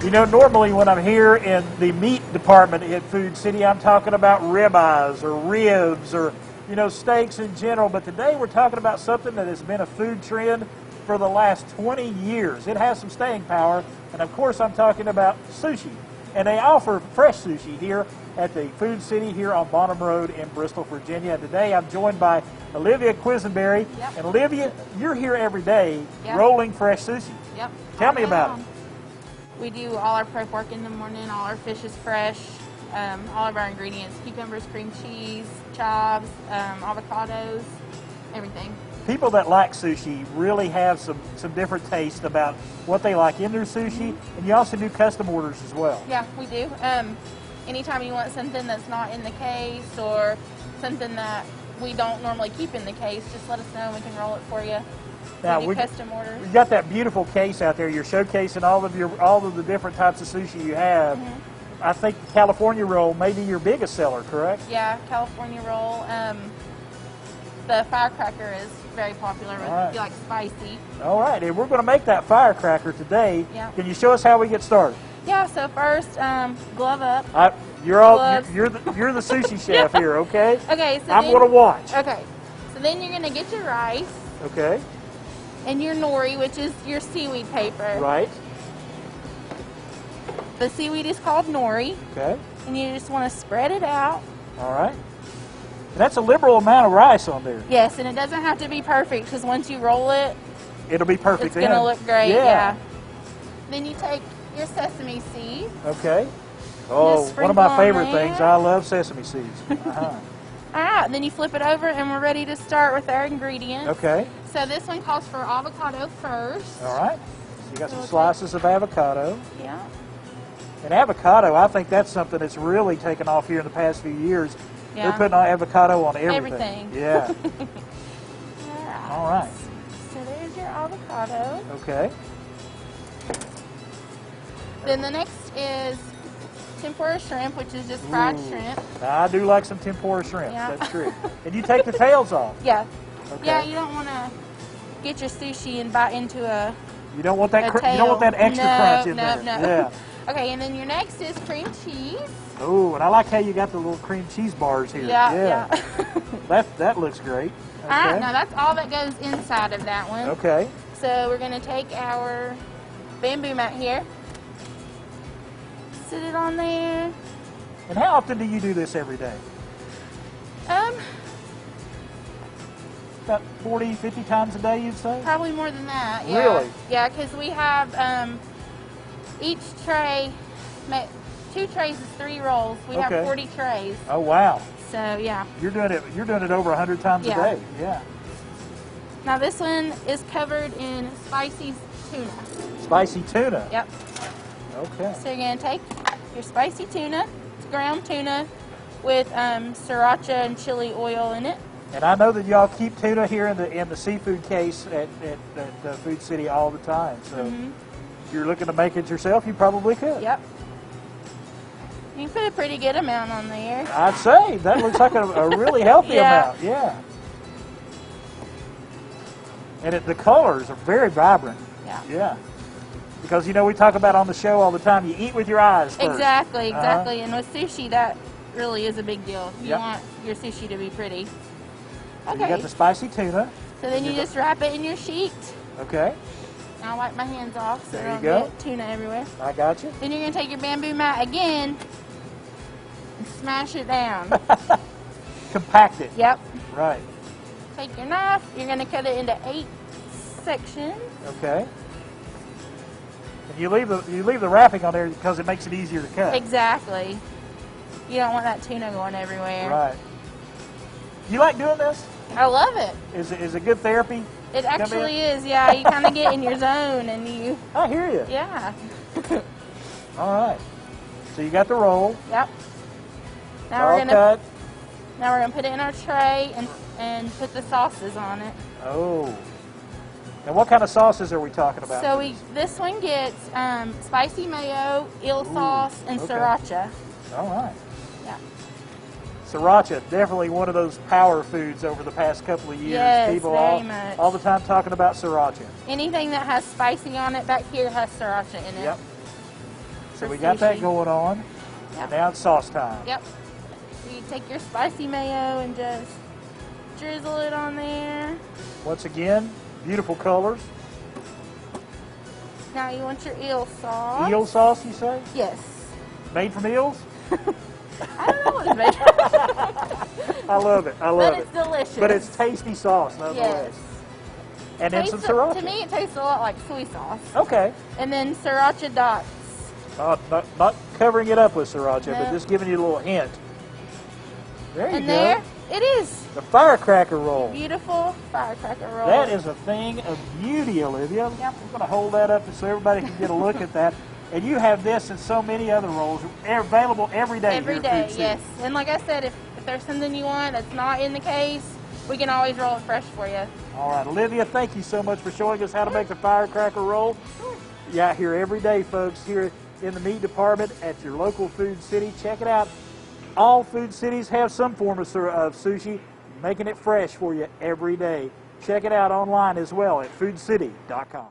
You know, normally when I'm here in the meat department at Food City, I'm talking about ribeyes or ribs or, you know, steaks in general. But today we're talking about something that has been a food trend for the last 20 years. It has some staying power. And of course, I'm talking about sushi. And they offer fresh sushi here at the Food City here on Bonham Road in Bristol, Virginia. And today I'm joined by Olivia Quisenberry. Yep. And Olivia, you're here every day Yep. rolling fresh sushi. Yep. Tell me about it. We do all our prep work in the morning. All our fish is fresh. All of our ingredients: cucumbers, cream cheese, chives, avocados, everything. People that like sushi really have some different taste about what they like in their sushi, and you also do custom orders as well. Yeah, we do. Anytime you want something that's not in the case or something that we don't normally keep in the case, just let us know and we can roll it for you. Now, we do custom orders. You got that beautiful case out there. You're showcasing all of the different types of sushi you have. I think the California roll may be your biggest seller, correct? Yeah, California roll. The firecracker is very popular if you like spicy. All right, and we're going to make that firecracker today. Yeah. Can you show us how we get started? Yeah. So first, glove up. You're the sushi chef here, okay? Okay. So I'm going to watch. Okay. So then you're going to get your rice. Okay. And your nori, which is your seaweed paper. Right. The seaweed is called nori. Okay. And you just want to spread it out. All right. And that's a liberal amount of rice on there. Yes, and it doesn't have to be perfect because once you roll it, it'll be perfect. It's going to look great. Yeah. Then you take your sesame seeds. Okay. Oh, one of my favorite things. I love sesame seeds. All right, then you flip it over and we're ready to start with our ingredients. Okay. So this one calls for avocado first. All right. So you got some slices of avocado. Yeah. And avocado, I think that's something that's really taken off here in the past few years. Yeah. They're putting avocado on everything. Everything. Yeah. All right. So there's your avocado. Okay. Then the next is tempura shrimp, which is just fried shrimp. Now, I do like some tempura shrimp. Yeah. That's true. And you take the tails off. Yeah. Okay. Yeah, you don't want to get your sushi and bite into a You don't want that. tail. You don't want that extra crunch in there. No. Yeah. Okay, and then your next is cream cheese. Oh, and I like how you got the little cream cheese bars here. Yeah. That looks great. Okay. All right, now that's all that goes inside of that one. Okay. So we're going to take our bamboo mat here, sit it on there. And how often do you do this every day? About 40, 50 times a day, you'd say? Probably more than that. Yeah. Really? Yeah, because we have each tray, 2 trays is 3 rolls. We have 40 trays. Oh wow! So yeah. You're doing it over 100 times a day. Yeah. Now this one is covered in spicy tuna. Spicy tuna. Yep. Okay. So you're gonna take your spicy tuna, it's ground tuna, with sriracha and chili oil in it. And I know that y'all keep tuna here in the seafood case at Food City all the time. So if you're looking to make it yourself, you probably could. Yep. You can put a pretty good amount on there. I'd say that looks like a really healthy amount. Yeah. And the colors are very vibrant. Yeah. Yeah. Because, you know, we talk about on the show all the time, you eat with your eyes first. Exactly. And with sushi, that really is a big deal. You want your sushi to be pretty. So you got the spicy tuna. So then you just wrap it in your sheet. Okay. I'll wipe my hands off so there I you don't go. get tuna everywhere. I got you. Then you're going to take your bamboo mat again and smash it down. Compact it. Yep. Right. Take your knife. You're going to cut it into 8 sections. Okay. And you leave the wrapping on there because it makes it easier to cut. Exactly. You don't want that tuna going everywhere. Right. You like doing this? I love it. Is it good therapy? It actually is, yeah. You kind of get in your zone and you... I hear you. Yeah. All right. So you got the roll. Yep. Now we're gonna put it in our tray and put the sauces on it. Oh. And what kind of sauces are we talking about? So this one gets spicy mayo, eel sauce, and sriracha. All right. Yeah. Sriracha, definitely one of those power foods over the past couple of years. Yes, People very much. all the time talking about sriracha. Anything that has spicy on it back here has sriracha in it. Yep. So we got that sushi. going on. Yep. And now it's sauce time. Yep. So you take your spicy mayo and just drizzle it on there. Once again, beautiful colors. Now you want your eel sauce. Eel sauce, you say? Yes. Made from eels? I don't know what it's made from. I love it. I love But it. it's delicious. But it's tasty sauce, nonetheless. Yes. And then some To sriracha. me, it tastes a lot like soy sauce. Okay. And then sriracha dots. Not covering it up with sriracha, but No. just giving you a little hint. There you And go. there it is. The Firecracker Roll. Beautiful firecracker roll. That is a thing of beauty, Olivia. Yep. I'm going to hold that up so everybody can get a look at that. And you have this and so many other rolls available every day. Every here at day, Food City. yes. And like I said, if there's something you want that's not in the case, we can always roll it fresh for you. All right, Olivia, thank you so much for showing us how to make the Firecracker Roll. Yeah, here every day, folks, here in the meat department at your local Food City. Check it out. All food cities have some form of sushi, making it fresh for you every day. Check it out online as well at foodcity.com.